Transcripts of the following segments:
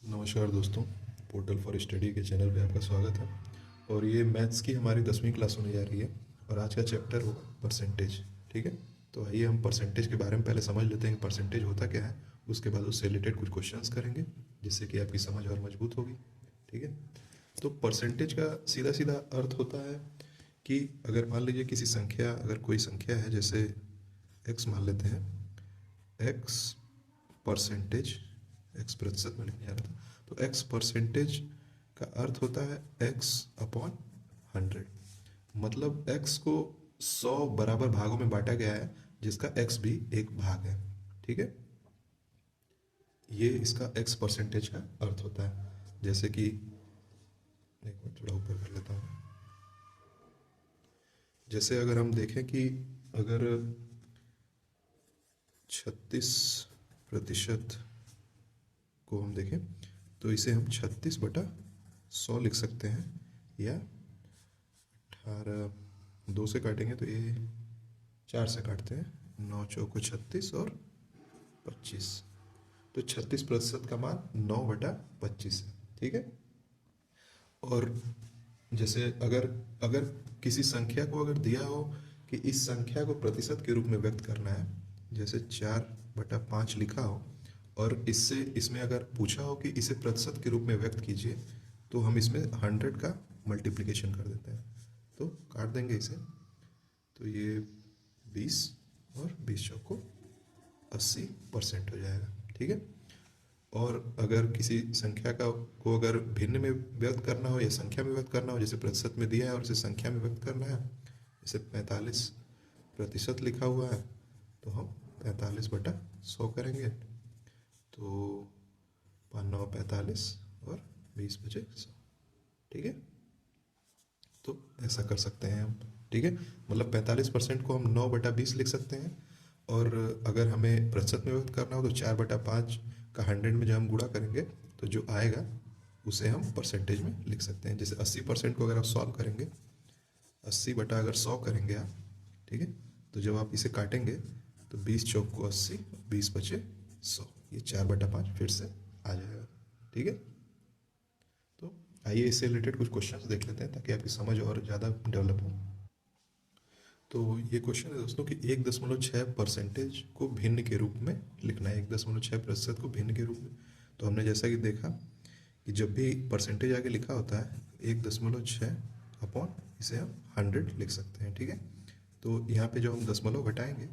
नमस्कार दोस्तों। Portal for study के चैनल पे आपका स्वागत है। और ये मैथ्स की हमारी 10वीं क्लास होने जा रही है और आज का चैप्टर होगा परसेंटेज। ठीक है, तो आइए हम परसेंटेज के बारे में पहले समझ लेते हैं कि परसेंटेज होता क्या है। उसके बाद उससे रिलेटेड कुछ क्वेश्चंस करेंगे जिससे कि आपकी समझ और मजबूत होगी। ठीक है, तो परसेंटेज का सीधा सीधा अर्थ होता है कि अगर मान लीजिए किसी संख्या, अगर कोई संख्या है जैसे एक्स मान लेते हैं, एक्स परसेंटेज, एक्स प्रतिशत में लिखने जा रहा था, तो एक्स परसेंटेज का अर्थ होता है एक्स अपॉन 100। मतलब एक्स को 100 बराबर भागों में बांटा गया है जिसका एक्स भी एक भाग है। ठीक है, ये इसका एक्स परसेंटेज का अर्थ होता है। जैसे कि एक मिनट थोड़ा ऊपर कर लेता हूँ। जैसे अगर हम देखें कि अगर 36% को हम देखें तो इसे हम 36/100 लिख सकते हैं, या 18, 2 से काटेंगे तो ये 4 से काटते हैं, 9 चौको 36 और 25, तो 36% का मान 9/25 है। ठीक है, और जैसे अगर अगर किसी संख्या को अगर दिया हो कि इस संख्या को प्रतिशत के रूप में व्यक्त करना है, जैसे 4/5 लिखा हो, और इससे इसमें अगर पूछा हो कि इसे प्रतिशत के रूप में व्यक्त कीजिए, तो हम इसमें 100 का मल्टीप्लिकेशन कर देते हैं। तो काट देंगे इसे, तो ये 20 और 20 चौको 80% हो जाएगा। ठीक है, और अगर किसी संख्या का को अगर भिन्न में व्यक्त करना हो या संख्या में व्यक्त करना हो, जैसे प्रतिशत में दिया है और इसे संख्या में व्यक्त करना है, जैसे 45% लिखा हुआ है, तो हम 45/100 करेंगे, तो 5×9 = 45 और 20×100। ठीक है, तो ऐसा कर सकते हैं हम। ठीक है, मतलब 45% को हम 9/20 लिख सकते हैं, और अगर हमें प्रतिशत में व्यक्त करना हो तो 4/5 का 100 में जब हम गुणा करेंगे तो जो आएगा उसे हम परसेंटेज में लिख सकते हैं। जैसे 80% को अगर आप सॉल्व करेंगे, 80/100 करेंगे आप, ठीक है, तो जब आप इसे काटेंगे तो 20 चौको 80, 20×100, ये 4/5 फिर से आ जाएगा। ठीक है, तो आइए इससे रिलेटेड कुछ क्वेश्चंस देख लेते हैं ताकि आपकी समझ और ज़्यादा डेवलप हो। तो ये क्वेश्चन है दोस्तों कि 1.6% को भिन्न के रूप में लिखना है, 1.6% को भिन्न के रूप में। तो हमने जैसा कि देखा कि जब भी परसेंटेज आगे लिखा होता है 1.6 अपॉन इसे हम 100 लिख सकते हैं। ठीक है, तो यहाँ पे जो हम दशमलव घटाएंगे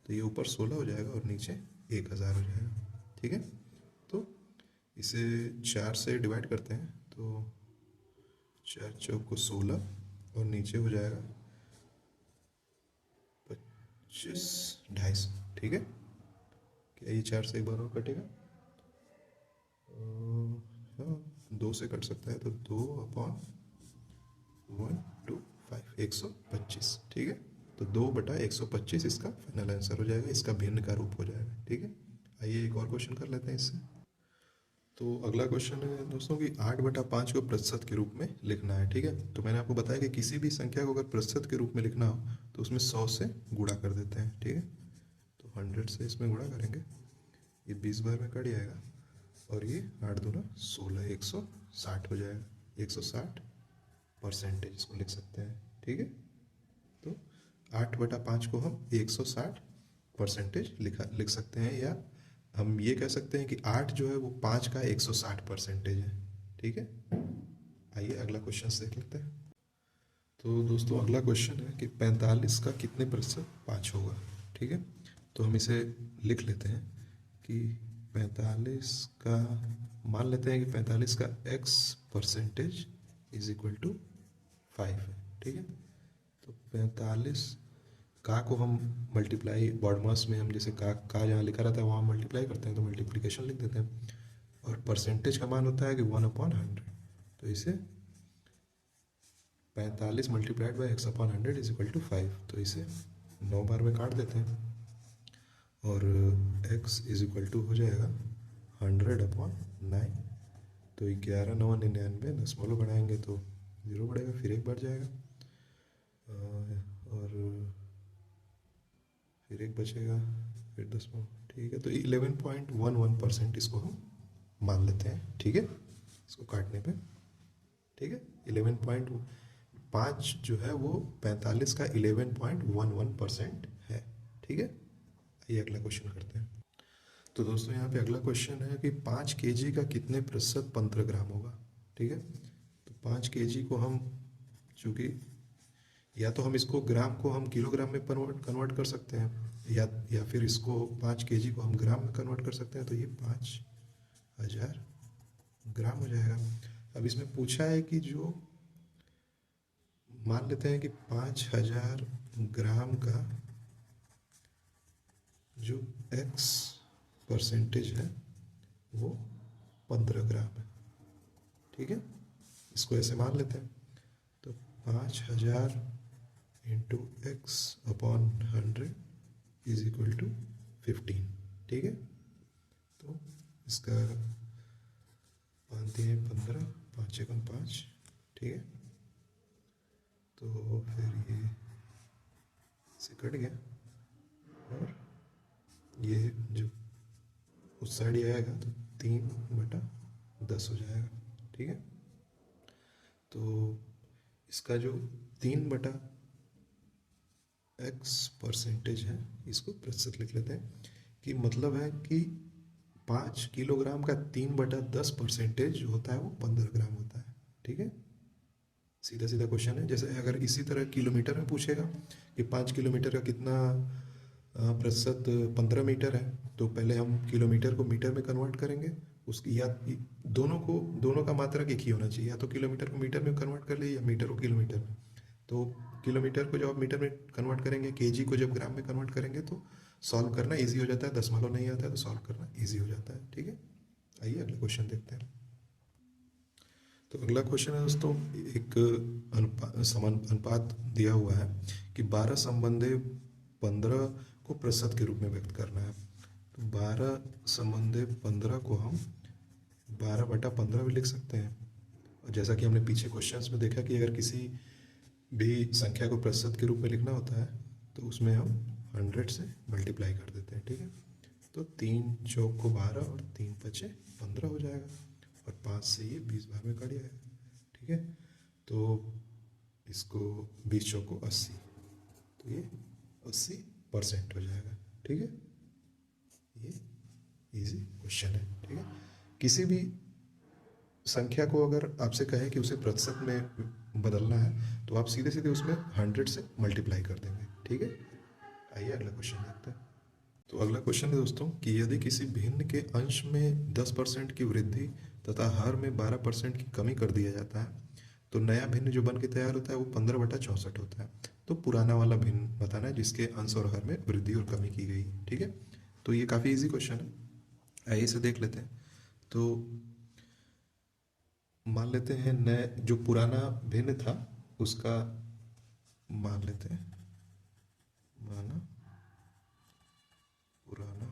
तो ये ऊपर 16 हो जाएगा और नीचे 1000 हो जाएगा। ठीक है, तो इसे 4 से डिवाइड करते हैं तो 4 चौको 16 और नीचे हो जाएगा 25, 250। ठीक है, क्या ये 4 से एक बार और कटेगा? हाँ, 2 से कट सकता है, तो 2/125, 125। ठीक है, तो 2/125 इसका फाइनल आंसर हो जाएगा, इसका भिन्न का रूप हो जाएगा। ठीक है, आइए एक और क्वेश्चन कर लेते हैं इससे। तो अगला क्वेश्चन है दोस्तों कि 8/5 को प्रतिशत के रूप में लिखना है। ठीक है, तो मैंने आपको बताया कि किसी भी संख्या को अगर प्रतिशत के रूप में लिखना हो तो उसमें 100 से गुणा कर देते हैं। ठीक है, तो 100 से इसमें गुणा करेंगे, ये 20 बार में कट जाएगा, और ये 8×2 = 16, 160 हो जाएगा। 160% इसको लिख सकते हैं। ठीक है, तो 8/5 को हम 160% लिख सकते हैं, या हम ये कह सकते हैं कि 8 जो है वो 5 का 160% है। ठीक है, आइए अगला क्वेश्चन देख लेते हैं। तो दोस्तों अगला क्वेश्चन है कि 45 का कितने प्रतिशत 5 होगा। ठीक है, तो हम इसे लिख लेते हैं कि 45 का, मान लेते हैं कि 45 का x% = 5 है। ठीक है, तो 45 का को हम मल्टीप्लाई बॉडमास में, हम जैसे का जहाँ लिखा रहता है वहाँ मल्टीप्लाई करते हैं तो मल्टीप्लिकेशन लिख देते हैं, और परसेंटेज का मान होता है कि 1/100। तो इसे 45 × x/100 = 5, तो इसे 9 बार में काट देते हैं, और x हो जाएगा 100/9, तो 11×9 = 99, दशमलव बढ़ाएंगे तो 0 बढ़ेगा, फिर 1 बढ़ जाएगा, और फिर 1 बचेगा, फिर दशमलव। ठीक है, तो 11.11% इसको हम मान लेते हैं, ठीक है, इसको काटने पे, ठीक है। 11.5 जो है वो 45 का 11.11% है, ठीक है। ये अगला क्वेश्चन करते हैं। तो दोस्तों यहाँ पे अगला क्वेश्चन है कि 5 kg का कितने प्रतिशत 15 ग्राम होगा, ठीक है। तो 5 kg को हम, चूँकि या तो हम इसको ग्राम को हम किलोग्राम में कन्वर्ट कर सकते हैं, या फिर इसको 5 kg को हम ग्राम में कन्वर्ट कर सकते हैं, तो ये 5000 ग्राम हो जाएगा। अब इसमें पूछा है कि जो, मान लेते हैं कि 5000 ग्राम का जो x परसेंटेज है वो 15 ग्राम है, ठीक है। इसको ऐसे मान लेते हैं, तो 5000 into x upon 100 is equal to 15, ठीक है। तो इसका मानते हैं 15, 5 एकम 5, ठीक है। तो फिर ये से कट गया और ये जो उस साइड ही आएगा तो 3/10 हो जाएगा, ठीक है। तो इसका जो 3/x परसेंटेज है, इसको प्रतिशत लिख लेते हैं, कि मतलब है कि 5 किलोग्राम का 3/10 परसेंटेज जो होता है वो 15 ग्राम होता है, ठीक है। सीधा सीधा क्वेश्चन है। जैसे अगर इसी तरह किलोमीटर में पूछेगा कि 5 किलोमीटर का कितना प्रतिशत 15 मीटर है, तो पहले हम किलोमीटर को मीटर में कन्वर्ट करेंगे, उसकी या दोनों का मात्रक एक ही होना चाहिए, या तो किलोमीटर को मीटर में कन्वर्ट कर ले या मीटर को किलोमीटर में। तो किलोमीटर को जब आप मीटर में कन्वर्ट करेंगे, केजी को जब ग्राम में कन्वर्ट करेंगे, तो सॉल्व करना इजी हो जाता है, दशमलव नहीं आता है तो सॉल्व करना इजी हो जाता है, ठीक है। आइए अगला क्वेश्चन देखते हैं। तो अगला क्वेश्चन है दोस्तों, एक समान अनुपात दिया हुआ है कि 12 संबंधे 15 को प्रतिशत के रूप में व्यक्त करना है। तो 12 संबंधे 15 को हम 12/15 भी लिख सकते हैं। और जैसा कि हमने पीछे क्वेश्चंस में देखा कि अगर किसी भी संख्या को प्रतिशत के रूप में लिखना होता है तो उसमें हम 100 से मल्टीप्लाई कर देते हैं, ठीक है। तो 3 चौक को 12 और 3 पचे 15 हो जाएगा, और 5 से ये 20 भाग में कट जाएगा, ठीक है। तो इसको 20 चौक को 80, तो ये 80% हो जाएगा, ठीक है। ये इजी क्वेश्चन है, ठीक है। किसी भी संख्या को अगर आपसे कहे कि उसे प्रतिशत में बदलना है तो आप सीधे सीधे उसमें 100 से मल्टीप्लाई कर देंगे, ठीक है। आइए अगला क्वेश्चन देखते हैं। तो अगला क्वेश्चन है दोस्तों कि यदि किसी भिन्न के अंश में 10% की वृद्धि तथा हर में 12% की कमी कर दिया जाता है, तो नया भिन्न जो बन के तैयार होता है वो 15/64 होता है। तो पुराना वाला भिन्न बताना है जिसके अंश और हर में वृद्धि और कमी की गई, ठीक है। तो ये काफ़ी इजी क्वेश्चन है, आइए इसे देख लेते हैं। तो मान लेते हैं नए जो पुराना भिन्न था उसका मान लेते हैं, माना पुराना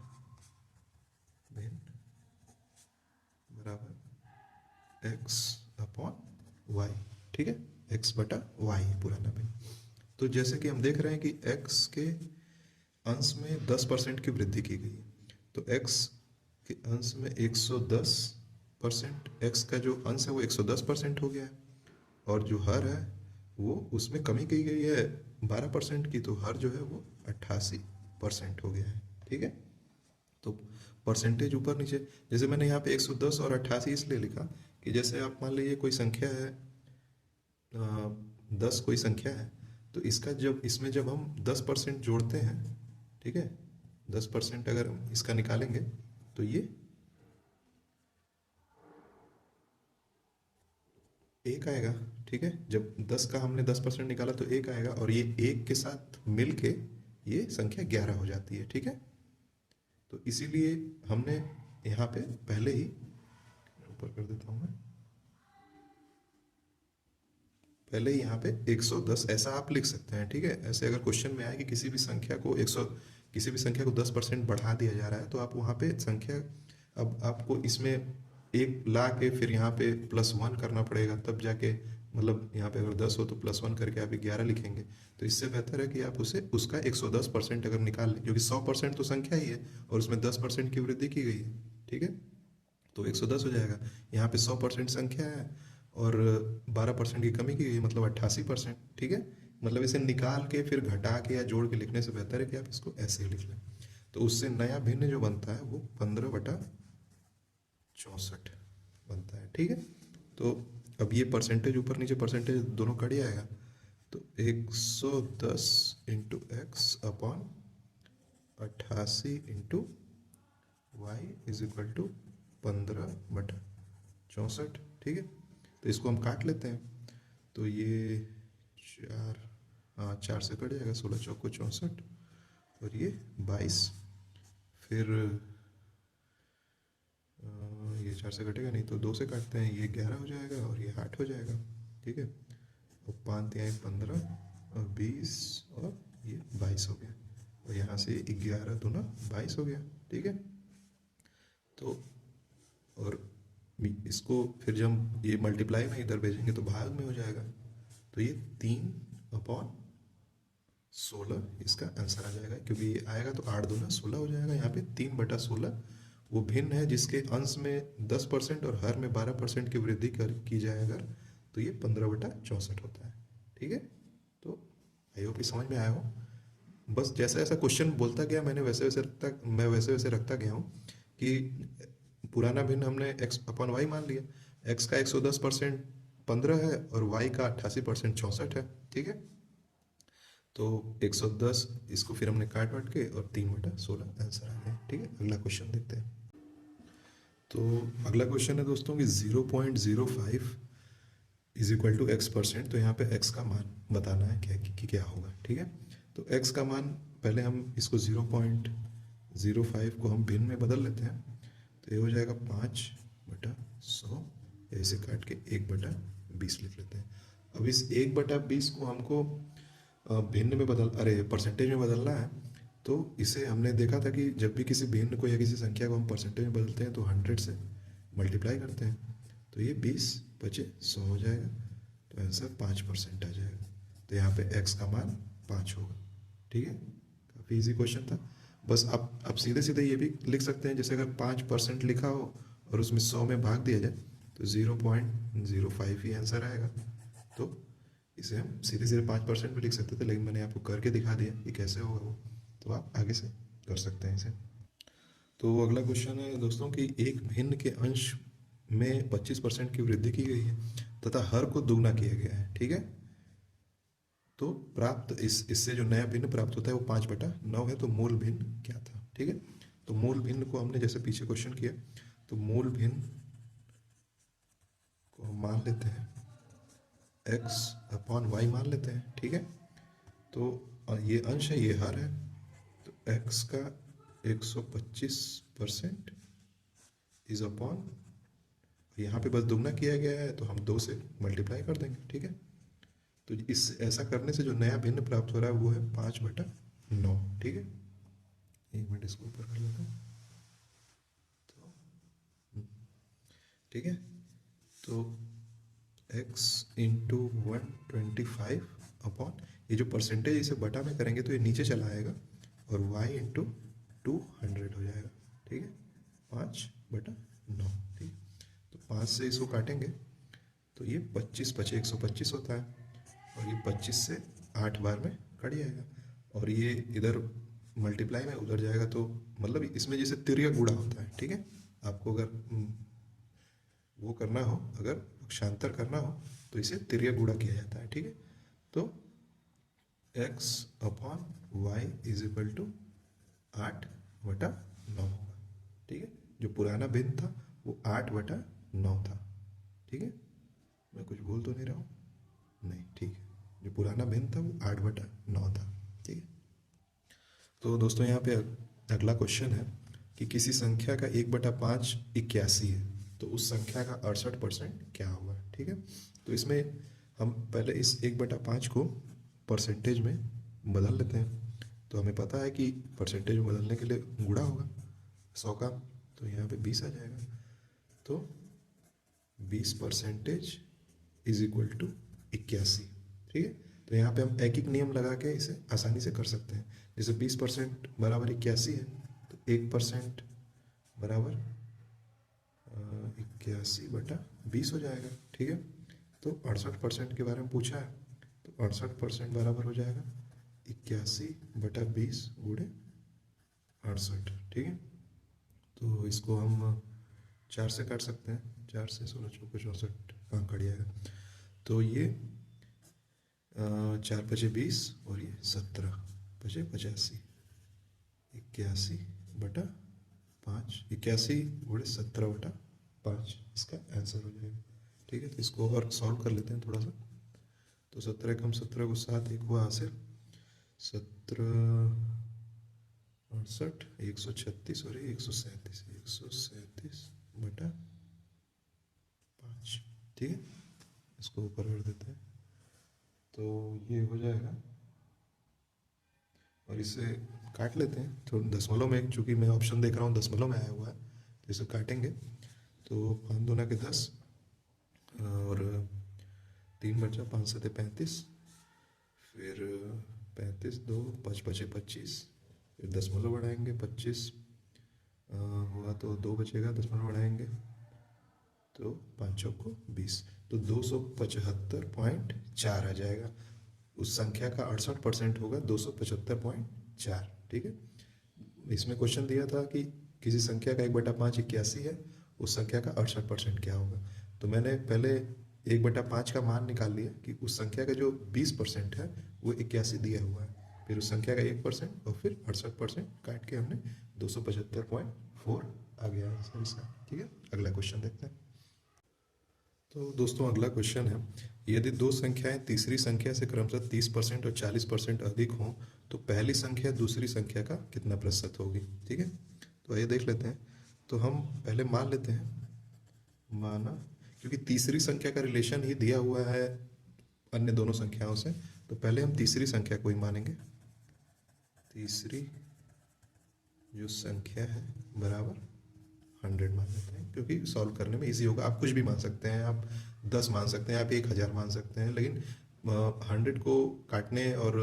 भिन्न बराबर x अपॉन वाई, ठीक है। x/y पुराना भिन्न। तो जैसे कि हम देख रहे हैं कि x के अंश में 10% की वृद्धि की गई है, तो x के अंश में 110%, x का जो अंश है वो 110% हो गया है, और जो हर है वो उसमें कमी की गई है 12% की, तो हर जो है वो 88% हो गया है, ठीक है। तो परसेंटेज ऊपर नीचे, जैसे मैंने यहाँ पे 110 और 88 इसलिए लिखा कि जैसे आप मान लीजिए कोई संख्या है 10 कोई संख्या है, तो इसका इसमें जब हम 10% जोड़ते हैं, ठीक है, 10% अगर हम इसका निकालेंगे तो ये 1 आएगा, ठीक है। जब 10 का हमने 10% निकाला तो 1 आएगा, और ये 1 के साथ मिल के ये संख्या 11 हो जाती है, ठीक है। तो इसीलिए हमने यहाँ पे पहले ही ऊपर कर देता हूँ मैं, पहले ही यहाँ पे 110 ऐसा आप लिख सकते हैं, ठीक है। ऐसे अगर क्वेश्चन में आए कि किसी भी संख्या को 10% बढ़ा दिया जा रहा है, तो आप वहाँ पे संख्या, अब आपको इसमें 1 ला के फिर यहाँ पे +1 करना पड़ेगा, तब जाके, मतलब यहाँ पे अगर 10 हो तो +1 करके आप 11 लिखेंगे। तो इससे बेहतर है कि आप उसका 110% अगर निकाल लें, क्योंकि 100% तो संख्या ही है और उसमें 10% की वृद्धि की गई है, ठीक है। तो 110 हो जाएगा। यहाँ पे 100% संख्या है और 12% की कमी की गई, मतलब 88%। ठीक है, मतलब इसे निकाल के फिर घटा के या जोड़ के लिखने से बेहतर है कि आप इसको ऐसे ही लिख लें। तो उससे नया भिन्न जो बनता है वो 15/64 बनता है। ठीक है, तो अब ये परसेंटेज ऊपर नीचे परसेंटेज दोनों कट जाएगा, तो 110 into x upon 88 into Y is equal to 15/64। ठीक है, तो इसको हम काट लेते हैं, तो ये 4, हाँ 4 से कट जाएगा, 16 चौको 64 और ये 22, फिर ये 4 से कटेगा नहीं तो 2 से काटते हैं, ये 11 हो जाएगा और ये 8 हो जाएगा। ठीक है, और 5 तिहाई 15 और 20 और ये 22 हो गया, और यहाँ से 11 दूना 22 हो गया। ठीक है, तो और इसको फिर जब हम ये मल्टीप्लाई में इधर भेजेंगे तो भाग में हो जाएगा, तो ये 3/16 इसका आंसर आ जाएगा, क्योंकि ये आएगा तो 8 दूना 16 हो जाएगा। यहाँ पे 3/16 वो भिन्न है जिसके अंश में 10% और हर में 12% की वृद्धि की जाए अगर, तो ये 15/64 होता है। ठीक है, तो आई होप समझ में आया हो। बस जैसा जैसा क्वेश्चन बोलता गया मैं वैसे वैसे रखता गया हूँ कि पुराना भिन्न हमने x अपॉन वाई मान लिया, x का 110% 15 है और y का 88% 64 है। ठीक है, तो 110 इसको फिर हमने काट वाट के और 3/16 आंसर आ गया। ठीक है, अगला क्वेश्चन देखते हैं। तो अगला क्वेश्चन है दोस्तों कि 0.05 इज इक्वल टू x%। तो यहाँ पे x का मान बताना है क्या होगा। ठीक है, तो x का मान पहले हम इसको 0.05 को हम भिन्न में बदल लेते हैं, तो ये हो जाएगा 5/100, ऐसे काट के 1/20 लिख लेते हैं। अब इस 1/20 को हमको भिन्न में परसेंटेज में बदलना है, तो इसे हमने देखा था कि जब भी किसी भिन्न को या किसी संख्या को हम परसेंटेज में बदलते हैं तो 100 से मल्टीप्लाई करते हैं, तो ये 20/100 हो जाएगा, तो आंसर 5% आ जाएगा। तो यहाँ पे x का मान 5 होगा। ठीक है, काफ़ी इजी क्वेश्चन था। बस आप सीधे सीधे ये भी लिख सकते हैं, जैसे अगर 5% लिखा हो और उसमें 100 में भाग दिया जाए तो 0.05 ही आंसर आएगा। तो इसे हम सीधे सीधे 5% भी लिख सकते थे, लेकिन मैंने आपको करके दिखा दिया कि कैसे होगा वो, तो आप आगे से कर सकते हैं इसे। तो अगला क्वेश्चन है दोस्तों कि एक भिन्न के अंश में 25% की वृद्धि की गई है तथा हर को दुगना किया गया है। ठीक है, तो प्राप्त इससे जो नया भिन्न प्राप्त होता है वो 5/9 है, तो मूल भिन्न क्या था। ठीक है, तो मूल भिन्न को हमने जैसे पीछे क्वेश्चन किया, तो मूल भिन्न को हम मान लेते हैं x अपॉन वाई मान लेते हैं। ठीक है, तो ये अंश है ये हर है, तो x का 125% इज अपॉन, यहाँ पे बस दुगना किया गया है तो हम 2 से मल्टीप्लाई कर देंगे। ठीक है, तो इस ऐसा करने से जो नया भिन्न प्राप्त हो रहा है वो है 5/9। ठीक है, 1 मिनट इसको ऊपर कर लेते हैं। तो ठीक है, तो x इंटू 125 अपॉन, ये जो परसेंटेज इसे बटा में करेंगे तो ये नीचे चला आएगा और y इंटू 200 हो जाएगा। ठीक है, 5/9। ठीक है, तो 5 से इसको काटेंगे तो ये 25/125 होता है, और ये 25 से 8 बार में कट जाएगा, और ये इधर मल्टीप्लाई में उधर जाएगा, तो मतलब इसमें जैसे तिर्यक गुणा होता है। ठीक है, आपको अगर वो करना हो, अगर पक्षांतर करना हो तो इसे तिर्यक गुणा किया जाता है। ठीक है, तो x upon Y is equal to 8/9 होगा। ठीक है, जो पुराना भिन्न था वो 8/9 था। ठीक है, मैं कुछ भूल तो नहीं रहा हूँ? नहीं, ठीक है, जो पुराना भिन्न था वो 8/9 था। ठीक है, तो दोस्तों यहाँ पे अगला क्वेश्चन है कि किसी संख्या का 1/5 81 है, तो उस संख्या का 68% क्या होगा। ठीक है, तो इसमें हम पहले इस 1/5 को परसेंटेज में बदल लेते हैं, तो हमें पता है कि परसेंटेज में बदलने के लिए गुणा होगा 100 का, तो यहाँ पे 20 आ जाएगा, तो 20% इज इक्वल टू 81। ठीक है, तो यहाँ पे हम एक नियम लगा के इसे आसानी से कर सकते हैं। जैसे 20% बराबर 81 है, तो 1% बराबर 81/20 हो जाएगा, ठीक है। तो 68% के बारे में पूछा है, तो 68% बराबर हो जाएगा 81/20 गुणे 68, ठीक है। तो इसको हम 4 से काट सकते हैं, 4 से 16 चौको 64, हाँ कट जाएगा। तो ये 4 पचे 20 और ये 17 पचे 85, 81/5, 81 गुणे 17/5 इसका आंसर हो जाएगा, ठीक है। तो इसको और सॉल्व कर लेते हैं थोड़ा सा। तो 17 कम 17 को 7, एक हुआ हासिल 17, 68, 136 और 137, 137/5, ठीक है। इसको ऊपर कर देते हैं, तो ये हो जाएगा। और इसे काट लेते हैं तो दशमलव में, चूँकि मैं ऑप्शन देख रहा हूँ दशमलव में आया हुआ है, तो इसे काटेंगे। तो 5 दूना के 10 और 3 बचा, 5 सते 35, फिर 35, 2 5 पचे 25, फिर दशमलव बढ़ाएंगे 25 हुआ तो 2 बचेगा, दशमलव बढ़ाएंगे तो 5 चौको 20, तो 275.4 आ जाएगा। उस संख्या का 68% होगा 275.4, ठीक है। इसमें क्वेश्चन दिया था कि किसी संख्या का 1/5 81 है, उस संख्या का 68% क्या होगा। तो मैंने पहले 1/5 का मान निकाल लिया कि उस संख्या का जो 20% है वो 81 दिया हुआ है, फिर उस संख्या का 1% और फिर 68% काट के हमने 275.4 आ गया आंसर इसका, ठीक है। अगला क्वेश्चन देखते हैं। तो दोस्तों अगला क्वेश्चन है, यदि दो संख्याएं तीसरी संख्या से क्रमशः 30% और 40% अधिक हों तो पहली संख्या दूसरी संख्या का कितना प्रतिशत होगी, ठीक है। तो ये देख लेते हैं। तो हम पहले मान लेते हैं, माना, क्योंकि तीसरी संख्या का रिलेशन ही दिया हुआ है अन्य दोनों संख्याओं से, तो पहले हम तीसरी संख्या को ही मानेंगे। तीसरी जो संख्या है बराबर 100 मान लेते हैं, क्योंकि सॉल्व करने में इजी होगा। आप कुछ भी मान सकते हैं, आप 10 मान सकते हैं, आप 1000 मान सकते हैं, लेकिन 100 को काटने और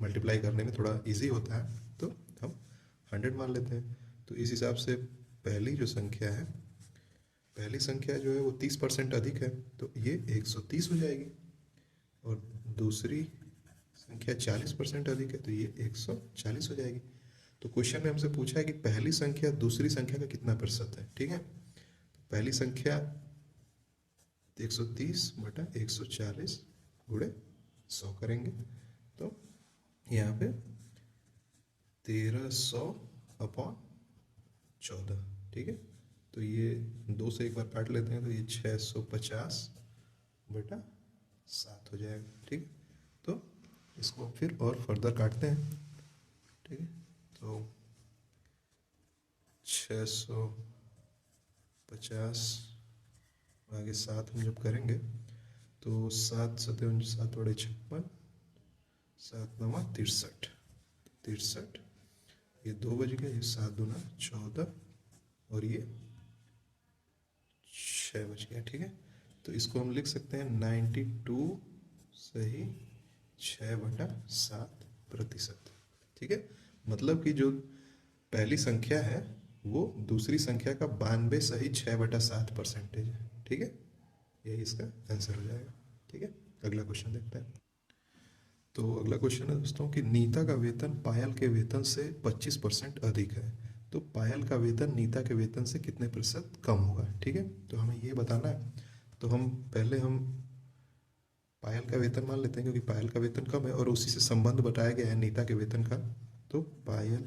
मल्टीप्लाई करने में थोड़ा इजी होता है, तो हम 100 मान लेते हैं। तो इस हिसाब से पहली जो संख्या है, पहली संख्या जो है वो 30% अधिक है, तो ये 130 हो जाएगी। और दूसरी संख्या 40% अधिक है, तो ये 140 हो जाएगी। तो क्वेश्चन में हमसे पूछा है कि पहली संख्या दूसरी संख्या का कितना प्रतिशत है, ठीक है। तो पहली संख्या 130/140 गुणे 100 करेंगे, तो यहाँ पे 1300/14, ठीक है। तो ये 2 से एक बार काट लेते हैं, तो ये 650/7 हो जाएगा, ठीक है। तो इसको फिर और फर्दर काटते हैं, ठीक है। तो 650 आगे 7 हम जब करेंगे तो 7 सते 7 बड़े 56, 7 9 63, 63, ये 2 बज गया, ये 7 दूना 14 और ये 6 बज गया, ठीक है। तो इसको हम लिख सकते हैं 92 सही 6/7%, ठीक है। मतलब कि जो पहली संख्या है वो दूसरी संख्या का 92 सही 6/7% है, ठीक है। यही इसका आंसर हो जाएगा, ठीक है। अगला क्वेश्चन देखते हैं। तो अगला क्वेश्चन है दोस्तों कि नीता का वेतन पायल के वेतन से 25% अधिक है, तो पायल का वेतन नीता के वेतन से कितने प्रतिशत कम होगा, ठीक है। तो हमें ये बताना है। तो हम पहले पायल का वेतन मान लेते हैं, क्योंकि पायल का वेतन कम है और उसी से संबंध बताया गया है नीता के वेतन का। तो पायल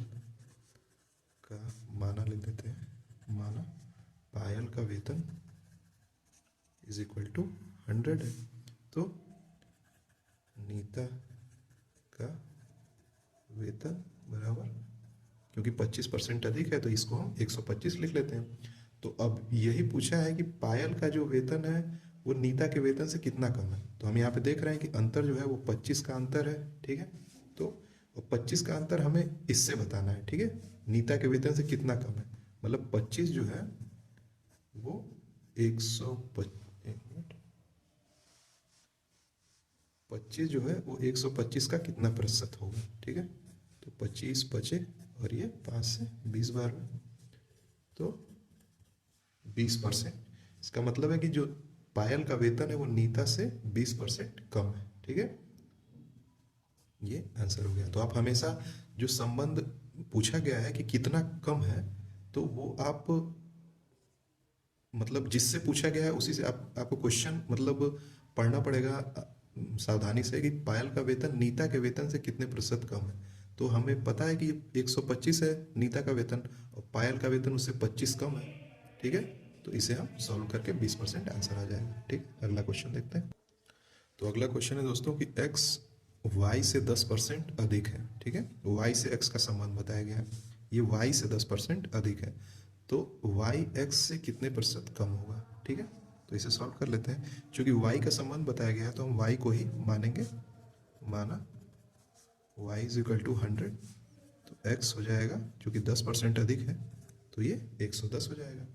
का माना लिख देते हैं, माना पायल का वेतन इज इक्वल टू 100 है, तो नीता का वेतन बराबर, क्योंकि 25% अधिक है तो इसको हम 125 लिख लेते हैं। तो अब यही पूछा है कि पायल का जो वेतन है वो नीता के वेतन से कितना कम है। तो हम यहाँ पे देख रहे हैं कि अंतर जो है वो 25 का अंतर है, ठीक है। तो 25 का अंतर हमें इससे बताना है, ठीक है। नीता के वेतन से कितना कम है, मतलब 25 जो है वो 25 जो है वो 125 का कितना प्रतिशत होगा, ठीक है। तो 25 बचे और ये 5 से 20 बार में, तो 20%। इसका मतलब है कि जो पायल का वेतन है वो नीता से 20% कम है। ठीक है, ये आंसर हो गया। तो आप हमेशा जो संबंध पूछा गया है कि कितना कम है, तो वो आप मतलब जिससे पूछा गया है उसी से आपको क्वेश्चन मतलब पढ़ना पड़ेगा सावधानी से कि पायल का वेतन नीता के वेतन से कितने प्रतिशत कम है। तो हमें पता है कि 125 है नीता का वेतन और पायल का वेतन उससे 25 कम है। ठीक है, तो इसे हम सॉल्व करके 20% आंसर आ जाएगा। ठीक, अगला क्वेश्चन देखते हैं। तो अगला क्वेश्चन है दोस्तों कि x y से 10% अधिक है। ठीक है, y से x का संबंध बताया गया है, ये y से 10% अधिक है, तो y x से कितने प्रतिशत कम होगा। ठीक है, तो इसे सॉल्व कर लेते हैं। चूंकि y का संबंध बताया गया है तो हम y को ही मानेंगे। माना y इज इक्वल टू 100, तो x हो जाएगा, चूंकि 10% अधिक है तो ये 110 हो जाएगा,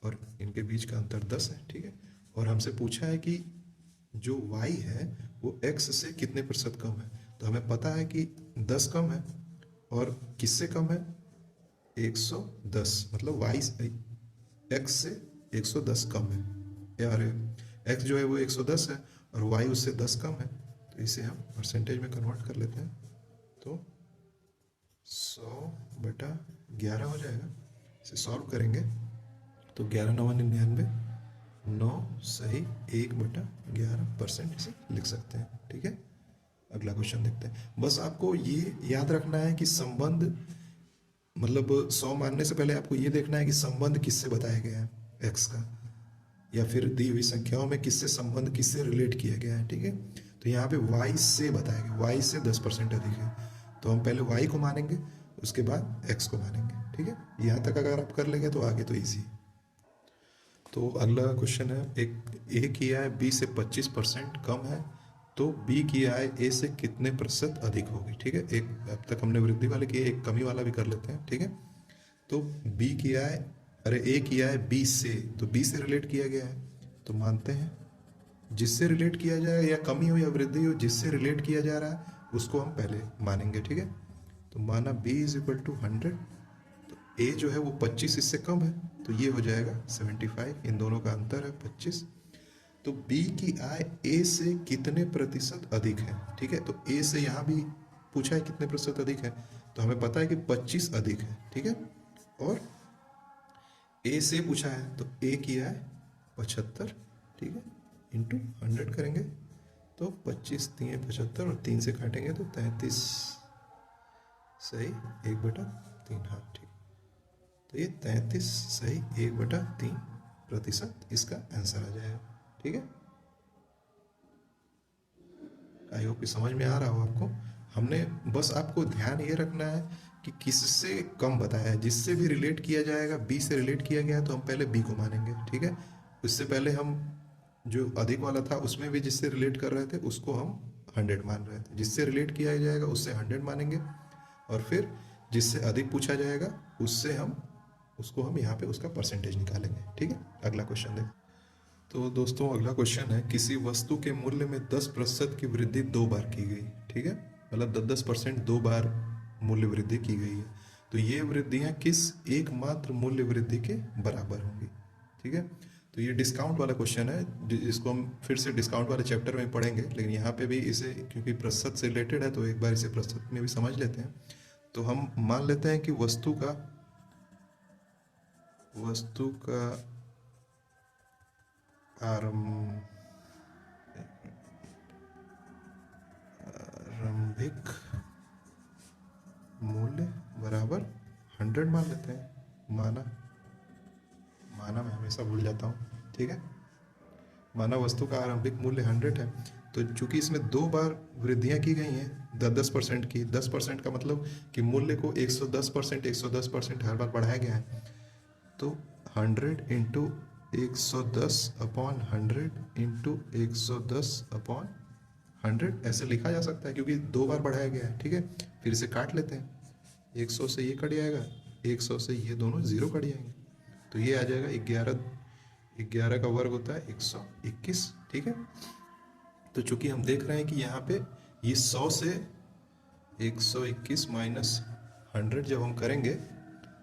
और इनके बीच का अंतर 10 है। ठीक है, और हमसे पूछा है कि जो y है वो x से कितने प्रतिशत कम है, तो हमें पता है कि 10 कम है, और किससे कम है, 110, मतलब y x से 110 कम है, यार x जो है वो 110 है और y उससे 10 कम है, तो इसे हम परसेंटेज में कन्वर्ट कर लेते हैं, तो 100/11 हो जाएगा। इसे सॉल्व करेंगे तो 11 9 99, 9 सही 1/11% इसे लिख सकते हैं। ठीक है, अगला क्वेश्चन देखते हैं। बस आपको ये याद रखना है कि संबंध मतलब 100 मानने से पहले आपको ये देखना है कि संबंध किससे बताया गया है, x का, या फिर दी हुई संख्याओं में किससे संबंध किससे रिलेट किया गया है। ठीक है, तो यहाँ पे y से बताया गया, y से 10% अधिक है, तो हम पहले y को मानेंगे उसके बाद x को मानेंगे। ठीक है, यहाँ तक अगर आप कर लेंगे तो आगे तो ईजी। तो अगला क्वेश्चन है, एक ए की आय बी से 25% कम है, तो बी की आय ए से कितने प्रतिशत अधिक होगी। ठीक है, एक अब तक हमने वृद्धि वाले किए, एक कमी वाला भी कर लेते हैं। ठीक है, तो बी की आय, अरे ए की आय बी से, तो बी से रिलेट किया गया है, तो मानते हैं जिससे रिलेट किया जाए, या कमी हो या वृद्धि हो, जिससे रिलेट किया जा रहा है उसको हम पहले मानेंगे। ठीक है, तो माना b इज इक्वल टू 100, तो a जो है वो 25 इससे कम है, तो ये हो जाएगा 75, इन दोनों का अंतर है 25। तो b की आय a से कितने प्रतिशत अधिक है। ठीक है, तो a से यहाँ भी पूछा है कितने प्रतिशत अधिक है, तो हमें पता है कि 25 अधिक है। ठीक है, और a से पूछा है तो a की आय 75, ठीक है, इंटू 100 करेंगे तो 25 3 75, और 3 से काटेंगे तो 33 सही 1/3। हाँ ठीक, तो ये 33 सही 1/3% इसका आंसर आ जाएगा। ठीक है, आई होप कि समझ में आ रहा हो आपको। हमने बस आपको ध्यान ये रखना है कि किससे कम बताया है, जिससे भी रिलेट किया जाएगा, बी से रिलेट किया गया तो हम पहले बी को मानेंगे। ठीक है, उससे पहले हम जो अधिक वाला था उसमें भी जिससे रिलेट कर रहे थे उसको हम 100 मान रहे थे, जिससे रिलेट किया जाएगा उससे 100 मानेंगे, और फिर जिससे अधिक पूछा जाएगा उससे हम उसको हम यहाँ पे उसका परसेंटेज निकालेंगे। ठीक है, अगला क्वेश्चन देखें। तो दोस्तों अगला क्वेश्चन है, किसी वस्तु के मूल्य में 10% की वृद्धि 2 बार की गई। ठीक है, मतलब 10% 2 बार मूल्य वृद्धि की गई है, तो ये वृद्धियाँ किस एकमात्र मूल्य वृद्धि के बराबर होंगी। ठीक है, तो ये डिस्काउंट वाला क्वेश्चन है, जिसको हम फिर से डिस्काउंट वाले चैप्टर में पढ़ेंगे, लेकिन यहाँ पे भी इसे क्योंकि प्रतिशत से रिलेटेड है तो एक बार इसे प्रतिशत में भी समझ लेते हैं। तो हम मान लेते हैं कि वस्तु का आरंभिक मूल्य बराबर 100 मान लेते हैं। माना मैं हमेशा भूल जाता हूँ। ठीक है, माना वस्तु का आरंभिक मूल्य 100 है, तो चूंकि इसमें 2 बार वृद्धियाँ की गई हैं 10% की, 10% का मतलब कि मूल्य को 110% हर बार बढ़ाया गया है, तो 100 इंटू 110/100 इंटू 110/100 ऐसे लिखा जा सकता है, क्योंकि 2 बार बढ़ाया गया है। ठीक है, फिर इसे काट लेते हैं, 100 से ये कट जाएगा, 100 से ये दोनों 0 कट जाएंगे, तो ये आ जाएगा 11 का वर्ग होता है 121। ठीक है, तो चूंकि हम देख रहे हैं कि यहाँ पे ये 100 से 121 माइनस 100 जब हम करेंगे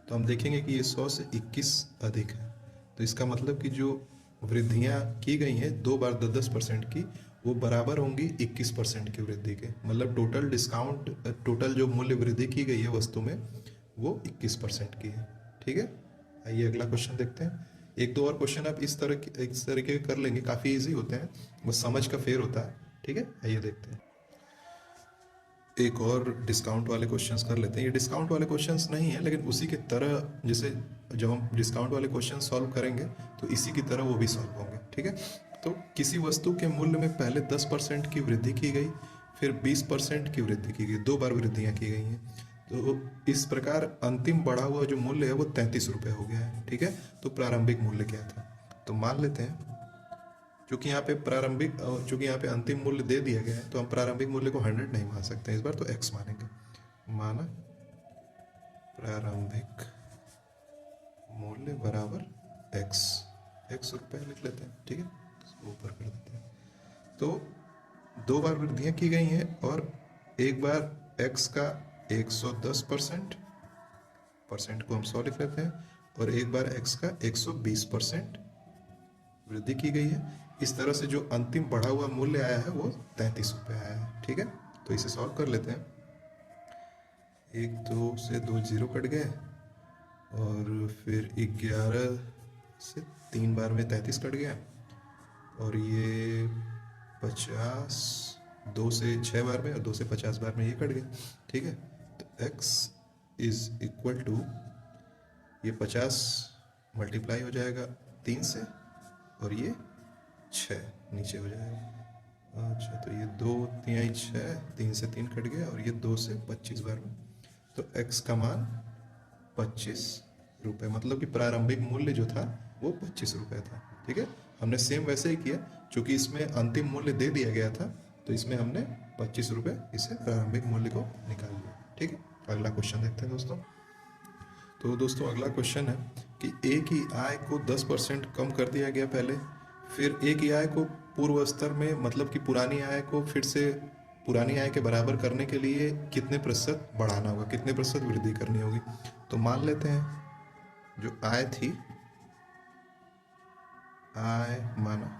तो हम देखेंगे कि ये 100 से 21 अधिक है, तो इसका मतलब कि जो वृद्धियाँ की गई हैं 2 बार 10% की, वो बराबर होंगी 21% की वृद्धि के। मतलब टोटल डिस्काउंट, टोटल जो मूल्य वृद्धि की गई है वस्तु में वो 21% की है। ठीक है, आइए अगला क्वेश्चन देखते हैं। एक दो और क्वेश्चन आप इस तरीके कर लेंगे, काफ़ी इजी होते हैं, बस समझ का फेर होता है। ठीक है, आइए देखते हैं। एक और डिस्काउंट वाले क्वेश्चंस कर लेते हैं। ये डिस्काउंट वाले क्वेश्चंस नहीं है, लेकिन उसी की तरह, जैसे जब हम डिस्काउंट वाले क्वेश्चन सॉल्व करेंगे तो इसी की तरह वो भी सॉल्व होंगे। ठीक है, तो किसी वस्तु के मूल्य में पहले 10% की वृद्धि की गई, फिर 20% की वृद्धि की गई, 2 बार वृद्धियाँ की गई हैं। तो इस प्रकार अंतिम बढ़ा हुआ जो मूल्य है वो 33 रुपये हो गया है। ठीक है, तो प्रारंभिक मूल्य क्या था? तो मान लेते हैं, क्योंकि यहाँ पे अंतिम मूल्य दे दिया गया है, तो हम प्रारंभिक मूल्य को 100 नहीं मान सकते इस बार, तो x मानेंगे। माना प्रारंभिक मूल्य बराबर x रुपये लिख लेते हैं। ठीक है, इसको ऊपर कर देते हैं। तो 2 बार वृद्धियाँ की गई हैं और एक बार x का 110% को हम 100 लिख लेते हैं, और एक बार x का 120% वृद्धि की गई है। इस तरह से जो अंतिम बढ़ा हुआ मूल्य आया है वो 33 रुपये आया है। ठीक है, तो इसे सॉल्व कर लेते हैं। 1 2 से 2 जीरो कट गए, और फिर 11 से 3 बार में 33 कट गया, और ये 50 2 से 6 बार में, और 2 से 50 बार में ये कट गया। ठीक है, तो x इज इक्वल टू, ये 50 मल्टीप्लाई हो जाएगा 3 से, और ये 6 नीचे हो जाएगा। अच्छा, तो ये 2 तिहाई 6, 3 से 3 कट गया, और ये 2 से 25 बार में, तो x का मान 25 रुपये, मतलब कि प्रारंभिक मूल्य जो था वो 25 रुपये था। ठीक है, हमने सेम वैसे ही किया, क्योंकि इसमें अंतिम मूल्य दे दिया गया था, तो इसमें हमने 25 रुपये इसे प्रारंभिक मूल्य को निकाल लिया। ठीक है, अगला क्वेश्चन देखते हैं दोस्तों। तो दोस्तों अगला क्वेश्चन है कि ए की आय को 10% कम कर दिया गया पहले, फिर ए की आय को पूर्व स्तर में, मतलब कि पुरानी आय को फिर से पुरानी आय के बराबर करने के लिए कितने प्रतिशत बढ़ाना होगा, कितने प्रतिशत वृद्धि करनी होगी। तो मान लेते हैं जो आय थी, आय माना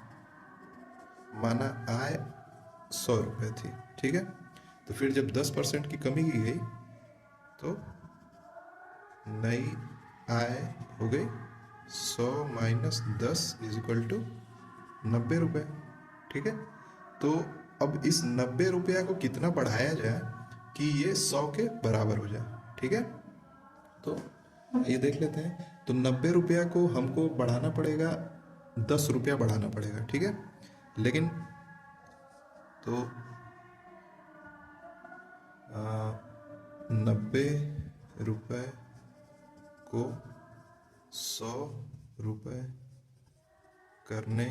आय 100 रुपये थी। ठीक है, तो फिर जब 10% की कमी की गई तो नई आय हो गई 100 माइनस 10 इज इक्वल टू 90 रुपये। ठीक है, तो अब इस 90 रुपया को कितना बढ़ाया जाए कि ये 100 के बराबर हो जाए। ठीक है, तो ये देख लेते हैं। तो 90 रुपया को हमको बढ़ाना पड़ेगा, 10 रुपया बढ़ाना पड़ेगा। ठीक है, लेकिन तो 90 रुपये को 100 रुपये करने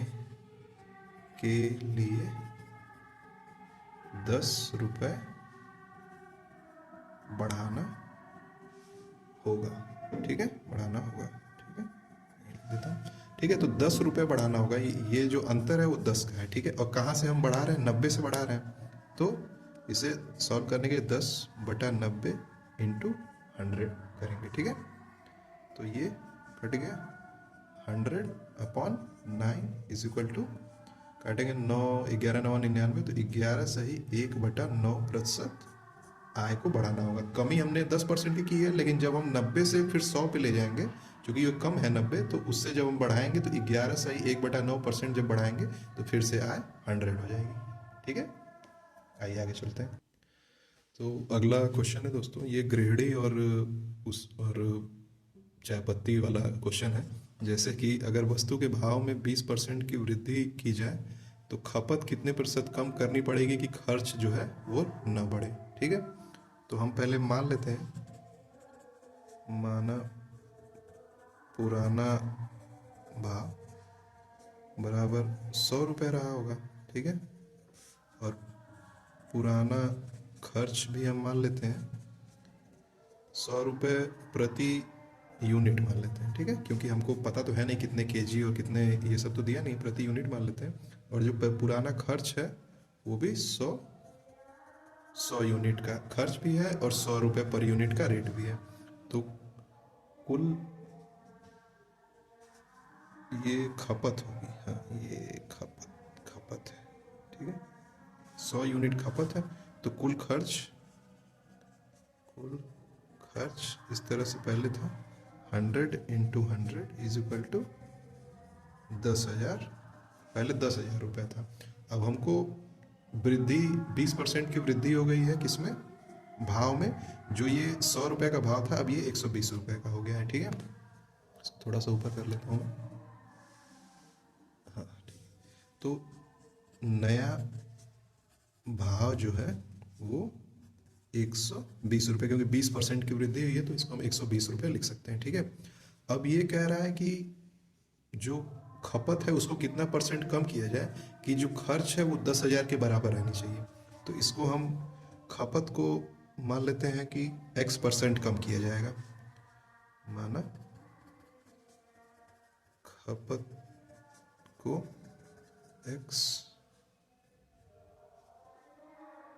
के लिए 10 रुपये बढ़ाना होगा। ठीक है, बढ़ाना होगा। ठीक है, देता हूँ। ठीक है, तो 10 रुपये बढ़ाना होगा। ये जो अंतर है वो 10 का है। ठीक है, और कहाँ से हम बढ़ा रहे हैं? 90 से बढ़ा रहे हैं, तो इसे सॉल्व करने के लिए 10/90 इंटू 100 करेंगे। ठीक है, तो ये कट गया 100/9 इज इक्वल टू, काटेंगे 9, 11 9 99, तो 11 सही 1/9% आय को बढ़ाना होगा। कमी हमने 10% की है, लेकिन जब हम 90 से फिर 100 पे ले जाएंगे, क्योंकि ये कम है 90, तो उससे जब हम बढ़ाएंगे तो 11 सही 1/9% जब बढ़ाएंगे तो फिर से आय 100 हो जाएगी। ठीक है, आइए आगे चलते हैं। तो अगला क्वेश्चन है दोस्तों, ये गृहिणी और चाय पत्ती वाला क्वेश्चन है। जैसे कि अगर वस्तु के भाव में 20% की वृद्धि की जाए तो खपत कितने प्रतिशत कम करनी पड़ेगी कि खर्च जो है वो न बढ़े। ठीक है, तो हम पहले मान लेते हैं, माना पुराना भाव बराबर 100 रुपये रहा होगा। ठीक है, और पुराना खर्च भी हम मान लेते हैं 100 रुपये प्रति यूनिट मान लेते हैं। ठीक है, क्योंकि हमको पता तो है नहीं कितने केजी और कितने, ये सब तो दिया नहीं, प्रति यूनिट मान लेते हैं। और जो पुराना खर्च है वो भी 100 यूनिट का खर्च भी है, और 100 रुपये पर यूनिट का रेट भी है। तो कुल ये खपत होगी, हाँ ये खपत है, ठीक है। 100 यूनिट खपत है, तो कुल खर्च इस तरह से पहले था 100 इंटू 100 इज इक्वल टू 10,000। पहले 10,000 रुपये था, अब हमको वृद्धि 20% की वृद्धि हो गई है किसमें, भाव में। जो ये 100 रुपये का भाव था, अब ये 120 रुपये का हो गया है, ठीक है। थोड़ा सा ऊपर कर लेता हूँ, हाँ ठीक। तो नया भाव जो है वो 120 रुपये, क्योंकि 20% की वृद्धि हुई है तो इसको हम 120 रुपये लिख सकते हैं, ठीक है। अब ये कह रहा है कि जो खपत है उसको कितना परसेंट कम किया जाए कि जो खर्च है वो 10,000 के बराबर रहनी चाहिए। तो इसको हम खपत को मान लेते हैं कि X% कम किया जाएगा, माना खपत को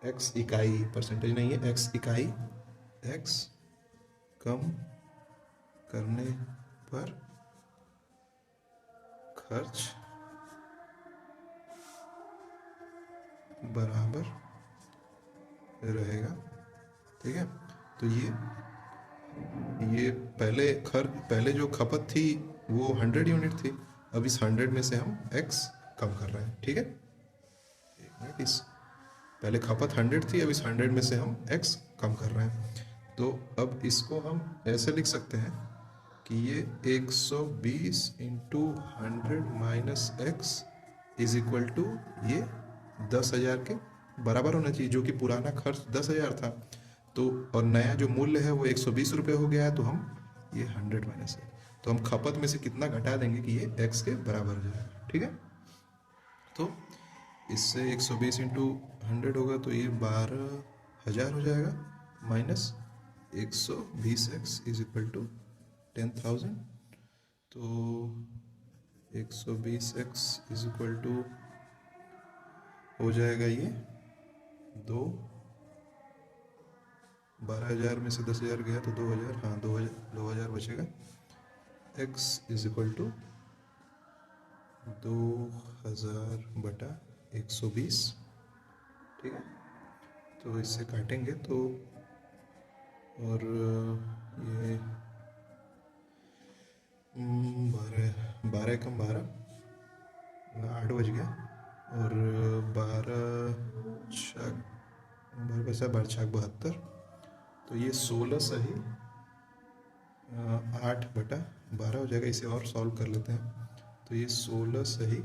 x इकाई, परसेंटेज नहीं है, x इकाई, x कम करने पर खर्च बराबर रहेगा, ठीक है। तो ये पहले जो खपत थी वो 100 यूनिट थी, अब इस 100 में से हम x कम कर रहे हैं, ठीक है। एक मिनट, इस पहले खपत 100 थी, अब इस 100 में से हम x कम कर रहे हैं। तो अब इसको हम ऐसे लिख सकते हैं कि ये 120 into 100 minus x is equal to ये 10,000 के बराबर होना चाहिए, जो कि पुराना खर्च 10,000 था। तो और नया जो मूल्य है वो 120 रुपये हो गया है, तो हम ये 100 माइनस है, तो हम खपत में से कितना घटा देंगे कि ये x के बराबर हो जाएगा, ठीक है। तो इससे 120 इंटू 100 होगा तो ये 12,000 हो जाएगा, minus 120x is equal to 10,000। तो 120x इज इक्वल टू हो जाएगा ये 12,000 में से 10,000 गया तो 2,000, हाँ 2,000 बचेगा। x इज इक्वल टू 2,000 बटा 120, ठीक है। तो इससे काटेंगे तो, और ये 12 कम 12, 8 बज गया, और 12 बचा, 12×4 = 72। तो ये 16 सही 8 बटा 12 हो जाएगा। इसे और सॉल्व कर लेते हैं, तो ये 16 सही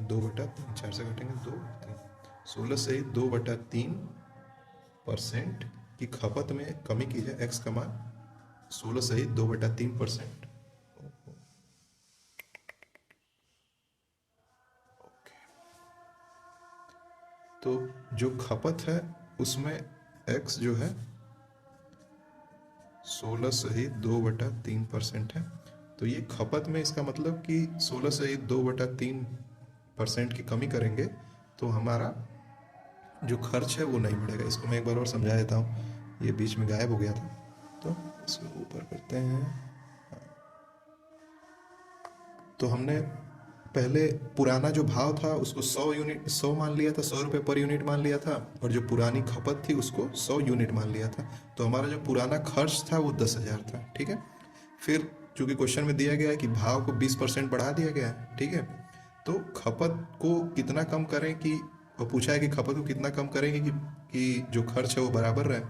2/3, 4 से काटेंगे 2, 3, 16 सही 2/3% की खपत में कमी की है, x का मान 16 सही 2/3%। तो जो खपत है उसमें x जो है 16 सही 2/3% है। तो ये खपत में, इसका मतलब कि 16 सही 2/3% की कमी करेंगे तो हमारा जो खर्च है वो नहीं बढ़ेगा। इसको मैं एक बार और समझा देता हूँ, ये बीच में गायब हो गया था, तो इसको ऊपर करते हैं। तो हमने पहले पुराना जो भाव था उसको 100 मान लिया था, 100 रुपये पर यूनिट मान लिया था, और जो पुरानी खपत थी उसको 100 यूनिट मान लिया था। तो हमारा जो पुराना खर्च था वो 10,000 था, ठीक है। फिर चूंकि क्वेश्चन में दिया गया है कि भाव को 20% बढ़ा दिया गया है, ठीक है। तो खपत को कितना कम करें कि, और पूछा है कि खपत को कितना कम करेंगे कि जो खर्च है वो बराबर रहे।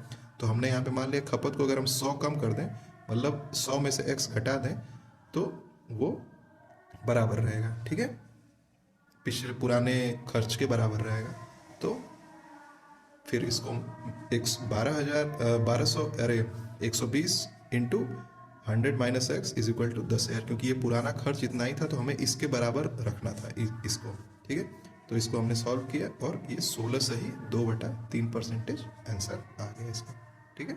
तो हमने यहाँ पे मान लिया खपत को अगर हम 100 कम कर दें, मतलब 100 में से x घटा दें, तो वो बराबर रहेगा, ठीक है, पिछले पुराने खर्च के बराबर रहेगा। तो फिर इसको 120 into 100 minus x is equal to 10,000, क्योंकि ये पुराना खर्च इतना ही था तो हमें इसके बराबर रखना था इसको, ठीक है। तो इसको हमने सॉल्व किया और ये 16 सही 2/3% आंसर आ गया इसका, ठीक है।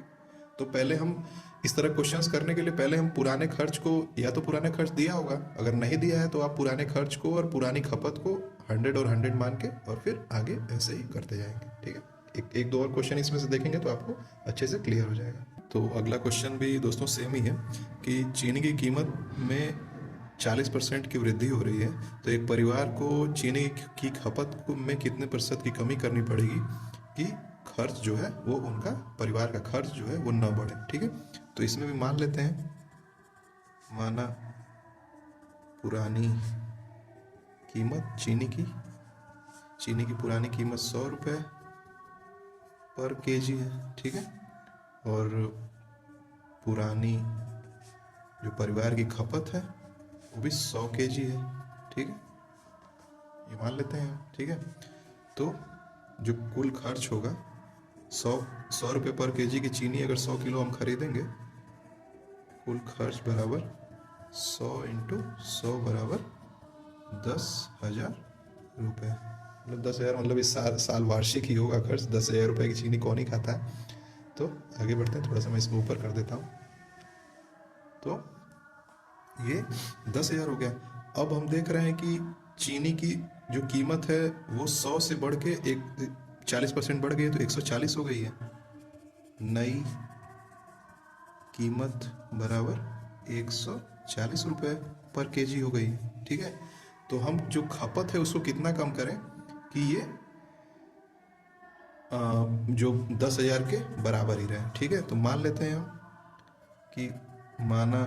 तो पहले हम इस तरह क्वेश्चंस करने के लिए पहले हम पुराने खर्च को, या तो पुराने खर्च दिया होगा, अगर नहीं दिया है तो आप पुराने खर्च को और पुरानी खपत को 100 और 100 मान के और फिर आगे ऐसे ही करते जाएंगे, ठीक है। एक दो और क्वेश्चन इसमें से देखेंगे तो आपको अच्छे से क्लियर हो जाएगा। तो अगला क्वेश्चन भी दोस्तों सेम ही है कि चीनी की कीमत में 40% की वृद्धि हो रही है, तो एक परिवार को चीनी की खपत में कितने प्रतिशत की कमी करनी पड़ेगी कि खर्च जो है वो उनका परिवार का खर्च जो है वो न बढ़े। ठीक है, तो इसमें भी मान लेते हैं, माना पुरानी कीमत चीनी की पुरानी कीमत 100 रुपये पर केजी है। ठीक है, और पुरानी जो परिवार की खपत है वो भी 100 केजी है। ठीक है, ये मान लेते हैं। ठीक है, तो जो कुल खर्च होगा 100 रुपये पर केजी की चीनी अगर 100 किलो हम खरीदेंगे, कुल खर्च बराबर 100 इंटू 100 बराबर 10,000 रुपये। मतलब 10,000, मतलब इस साल वार्षिक ही होगा खर्च। 10,000 रुपये की चीनी कौन ही खाता है। तो आगे बढ़ते हैं, थोड़ा सा मैं इसको ऊपर कर देता हूँ। तो ये 10,000 हो गया। अब हम देख रहे हैं कि चीनी की जो कीमत है वो 100 से बढ़ के 40% बढ़ गई है, तो 140 हो गई है। नई कीमत बराबर 140 रुपये पर केजी हो गई। ठीक है, तो हम जो खपत है उसको कितना कम करें कि ये जो 10,000 के बराबर ही रहे। ठीक है, तो मान लेते हैं हम कि माना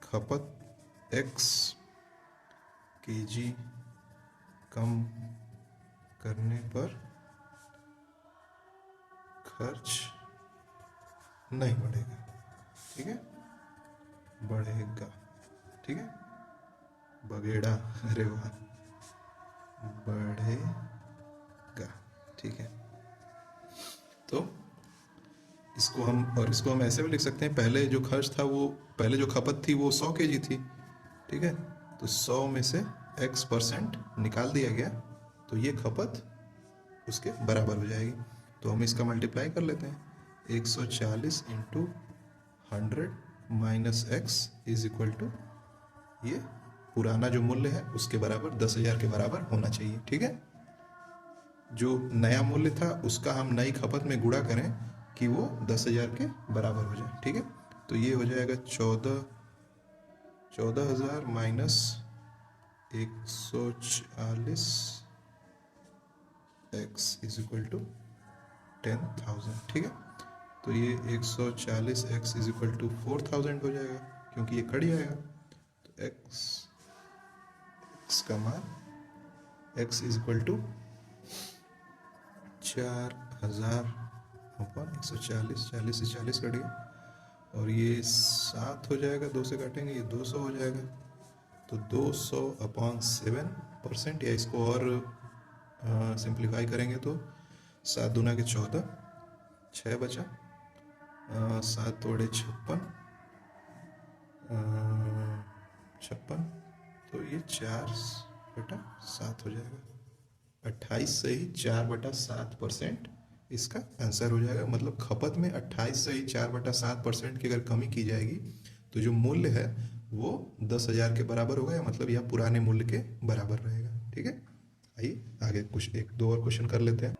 खपत x केजी कम करने पर खर्च नहीं बढ़ेगा। ठीक है, बढ़ेगा। ठीक है, बगेड़ा, अरे वाह, बढ़ेगा। ठीक है, तो इसको हम ऐसे भी लिख सकते हैं, पहले जो खर्च था वो, पहले जो खपत थी वो 100 केजी थी। ठीक है, तो 100 में से x% निकाल दिया गया, तो ये खपत उसके बराबर हो जाएगी। तो हम इसका मल्टीप्लाई कर लेते हैं, 140 into 100 minus x is equal to, ये पुराना जो मूल्य है उसके बराबर 10,000 के बराबर होना चाहिए। ठीक है, जो नया मूल्य था उसका हम नई खपत में गुणा करें कि वो 10,000 के बराबर हो जाए। ठीक है, तो ये हो जाएगा 14,000 minus 140 x is equal to 10,000। ठीक है, तो ये 140 x इज इक्वल टू 4,000 हो जाएगा, क्योंकि ये कट जाएगा। तो x का मान x इज इक्वल टू 4,000 अपन 140, 40 से 40 कट गया, और ये 7 हो जाएगा, 2 से काटेंगे ये 200 हो जाएगा। तो 200/7%, या इसको और सिंप्लीफाई करेंगे तो 7 दूना के 14, 6 बचा, 7 तोड़े 56, तो ये 4/7 हो जाएगा। 28 से ही 4/7% इसका आंसर हो जाएगा। मतलब खपत में 28 से ही 4/7% की अगर कमी की जाएगी तो जो मूल्य है वो 10,000 के बराबर होगा, या मतलब यह पुराने मूल्य के बराबर रहेगा। ठीक है, आइए आगे कुछ 1-2 और क्वेश्चन कर लेते हैं।